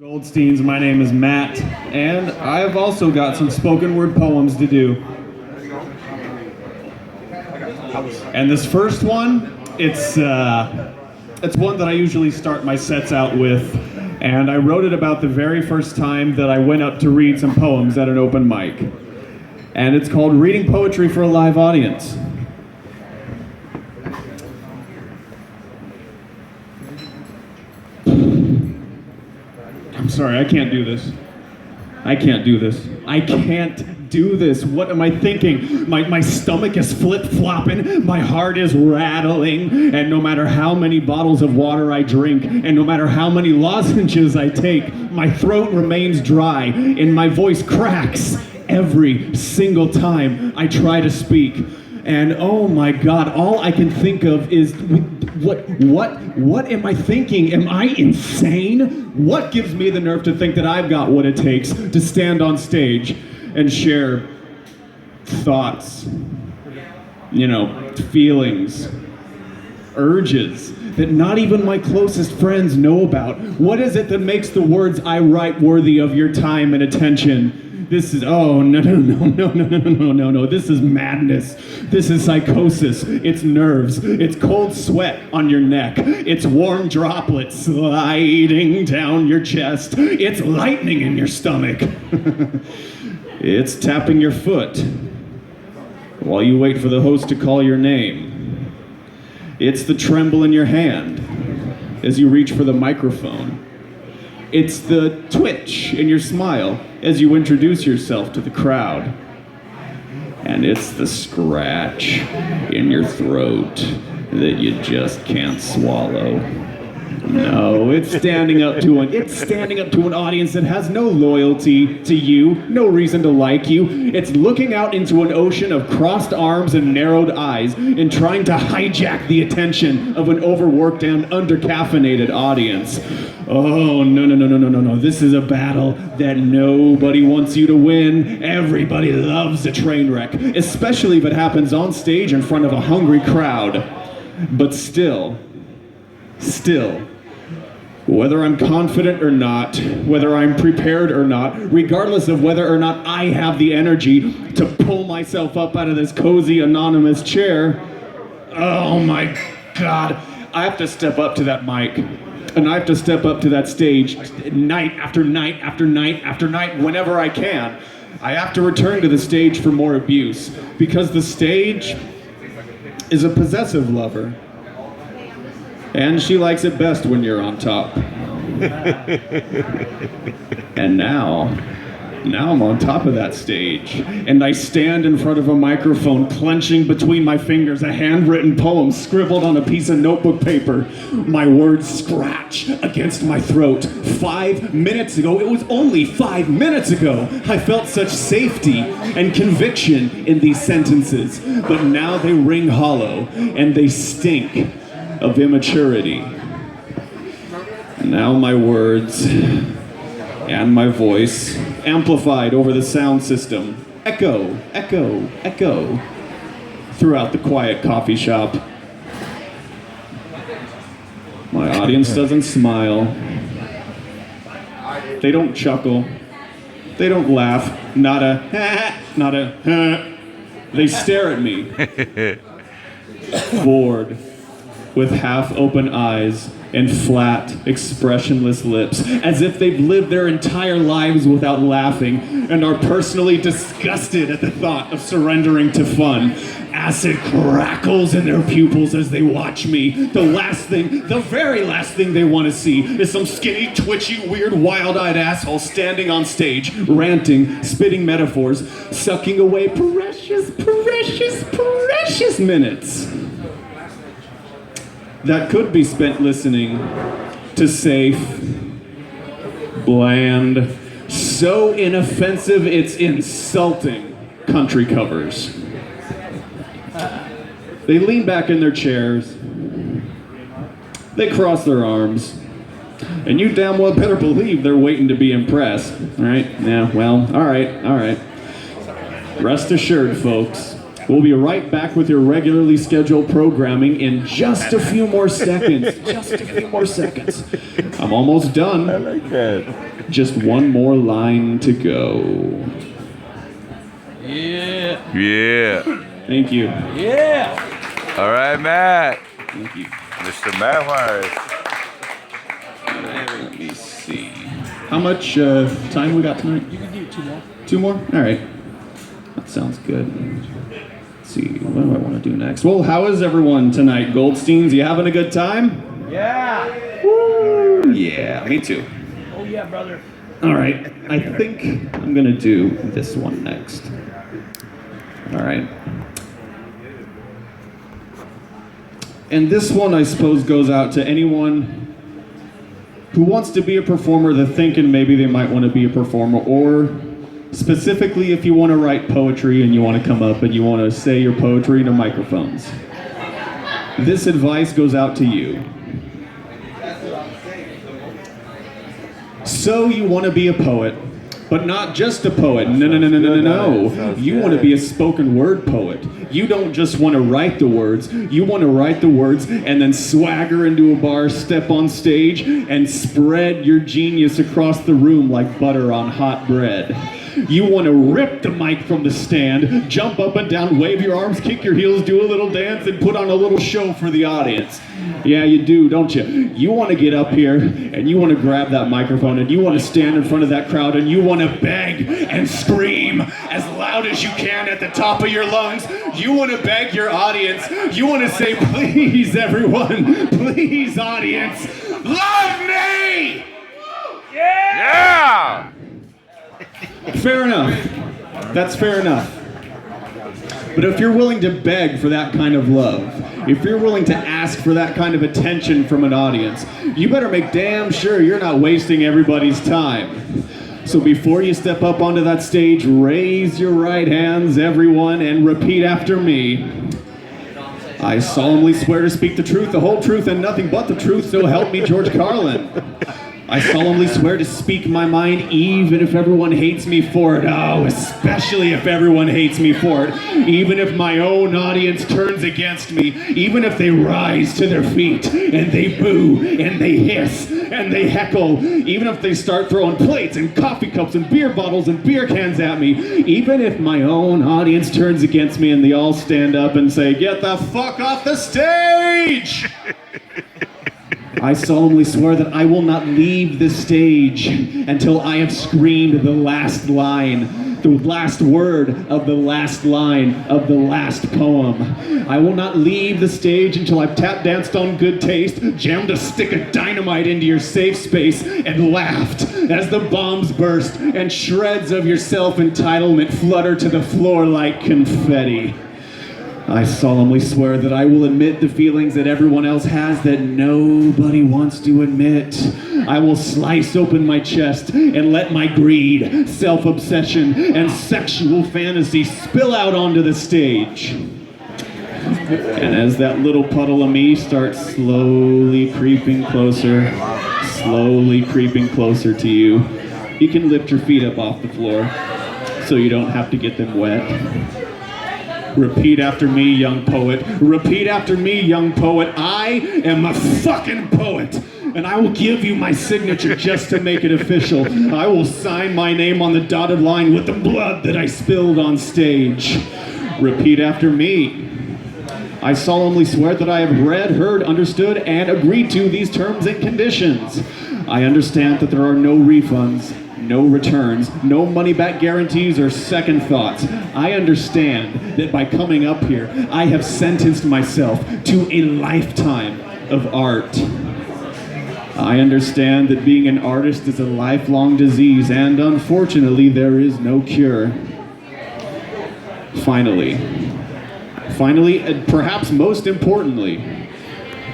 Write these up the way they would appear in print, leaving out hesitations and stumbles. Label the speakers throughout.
Speaker 1: Goldsteins, my name is Matt, and I've also got some spoken word poems to do. And this first one, it's one that I usually start my sets out with, and I wrote it about the very first time that I went up to read some poems at an open mic. And it's called Reading Poetry for a Live Audience. I'm sorry, I can't do this. I can't do this. I can't do this. What am I thinking? My stomach is flip-flopping, my heart is rattling, and no matter how many bottles of water I drink, and no matter how many lozenges I take, my throat remains dry, and my voice cracks every single time I try to speak. And oh my God, all I can think of is, what am I thinking? Am I insane? What gives me the nerve to think that I've got what it takes to stand on stage and share thoughts, feelings, urges that not even my closest friends know about? What is it that makes the words I write worthy of your time and attention? This is, no, this is madness. This is psychosis. It's nerves. It's cold sweat on your neck. It's warm droplets sliding down your chest. It's lightning in your stomach. It's tapping your foot while you wait for the host to call your name. It's the tremble in your hand as you reach for the microphone. It's the twitch in your smile as you introduce yourself to the crowd. And it's the scratch in your throat that you just can't swallow. No, it's standing up to an audience that has no loyalty to you, no reason to like you. It's looking out into an ocean of crossed arms and narrowed eyes and trying to hijack the attention of an overworked and undercaffeinated audience. Oh, no. This is a battle that nobody wants you to win. Everybody loves a train wreck, especially if it happens on stage in front of a hungry crowd. But still, whether I'm confident or not, whether I'm prepared or not, regardless of whether or not I have the energy to pull myself up out of this cozy anonymous chair, oh my God, I have to step up to that mic. And I have to step up to that stage night after night after night after night whenever I can. I have to return to the stage for more abuse, because the stage is a possessive lover. And she likes it best when you're on top. And now I'm on top of that stage, and I stand in front of a microphone, clenching between my fingers a handwritten poem scribbled on a piece of notebook paper. My words scratch against my throat. 5 minutes ago, it was only 5 minutes ago, I felt such safety and conviction in these sentences, but now they ring hollow, and they stink of immaturity. Now my words and my voice, amplified over the sound system, echo throughout the quiet coffee shop. My audience doesn't smile. They don't chuckle. They don't laugh. Not a They stare at me, bored, with half-open eyes and flat, expressionless lips, as if they've lived their entire lives without laughing and are personally disgusted at the thought of surrendering to fun. Acid crackles in their pupils as they watch me. The very last thing they want to see is some skinny, twitchy, weird, wild-eyed asshole standing on stage, ranting, spitting metaphors, sucking away precious minutes that could be spent listening to safe, bland, so inoffensive it's insulting country covers. They lean back in their chairs, they cross their arms, and you damn well better believe they're waiting to be impressed, right? Yeah, well, all right. Rest assured, folks, We'll be right back with your regularly scheduled programming in just a few more seconds. Just a few more seconds. I'm almost done.
Speaker 2: I like that.
Speaker 1: Just one more line to go.
Speaker 3: Yeah.
Speaker 2: Yeah.
Speaker 1: Thank you.
Speaker 3: Yeah.
Speaker 2: All right, Matt.
Speaker 1: Thank you.
Speaker 2: Mr. Matt Juarez.
Speaker 1: Let me see. How much time we got tonight?
Speaker 3: You can do 2 more.
Speaker 1: 2 more? All right. That sounds good. Let's see. What do I want to do next? Well, how is everyone tonight? Goldsteins, you having a good time?
Speaker 3: Yeah.
Speaker 1: Woo! Yeah, me too.
Speaker 3: Oh yeah, brother.
Speaker 1: All right. I think I'm going to do this one next. All right. And this one, I suppose, goes out to anyone who wants to be a performer, they're thinking maybe they might want to be a performer, or specifically if you want to write poetry and you want to come up and you want to say your poetry into microphones. This advice goes out to you. So you want to be a poet, but not just a poet. No. You want to be a spoken word poet. You don't just want to write the words. You want to write the words and then swagger into a bar, step on stage, and spread your genius across the room like butter on hot bread. You want to rip the mic from the stand, jump up and down, wave your arms, kick your heels, do a little dance, and put on a little show for the audience. Yeah, you do, don't you? You want to get up here, and you want to grab that microphone, and you want to stand in front of that crowd, and you want to beg and scream as loud as you can at the top of your lungs. You want to beg your audience. You want to say, please, everyone, please, audience, love me!
Speaker 2: Yeah!
Speaker 1: Fair enough. That's fair enough. But if you're willing to beg for that kind of love, if you're willing to ask for that kind of attention from an audience, you better make damn sure you're not wasting everybody's time. So before you step up onto that stage, raise your right hands, everyone, and repeat after me. I solemnly swear to speak the truth, the whole truth, and nothing but the truth, so help me, George Carlin. I solemnly swear to speak my mind, even if everyone hates me for it. Oh, especially if everyone hates me for it. Even if my own audience turns against me. Even if they rise to their feet and they boo and they hiss and they heckle. Even if they start throwing plates and coffee cups and beer bottles and beer cans at me. Even if my own audience turns against me and they all stand up and say, "Get the fuck off the stage!" I solemnly swear that I will not leave the stage until I have screamed the last line, the last word of the last line of the last poem. I will not leave the stage until I've tap danced on good taste, jammed a stick of dynamite into your safe space, and laughed as the bombs burst and shreds of your self-entitlement flutter to the floor like confetti. I solemnly swear that I will admit the feelings that everyone else has that nobody wants to admit. I will slice open my chest and let my greed, self-obsession, and sexual fantasy spill out onto the stage. And as that little puddle of me starts slowly creeping closer to you, you can lift your feet up off the floor so you don't have to get them wet. Repeat after me, young poet. Repeat after me, young poet. I am a fucking poet. And I will give you my signature just to make it official. I will sign my name on the dotted line with the blood that I spilled on stage. Repeat after me. I solemnly swear that I have read, heard, understood, and agreed to these terms and conditions. I understand that there are no refunds, no returns, no money-back guarantees or second thoughts. I understand that by coming up here, I have sentenced myself to a lifetime of art. I understand that being an artist is a lifelong disease, and unfortunately, there is no cure. Finally, and perhaps most importantly,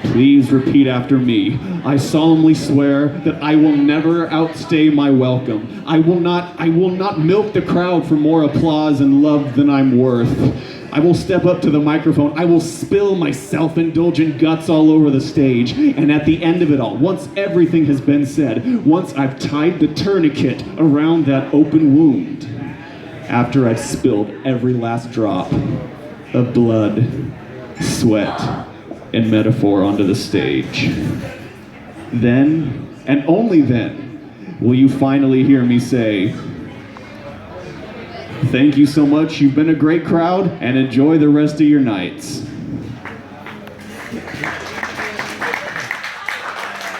Speaker 1: please repeat after me. I solemnly swear that I will never outstay my welcome. I will not milk the crowd for more applause and love than I'm worth. I will step up to the microphone. I will spill my self-indulgent guts all over the stage. And at the end of it all, once everything has been said, once I've tied the tourniquet around that open wound, after I've spilled every last drop, of blood, sweat, and metaphor onto the stage. Then, and only then, will you finally hear me say, thank you so much, you've been a great crowd, and enjoy the rest of your nights.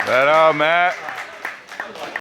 Speaker 2: Right on, Matt.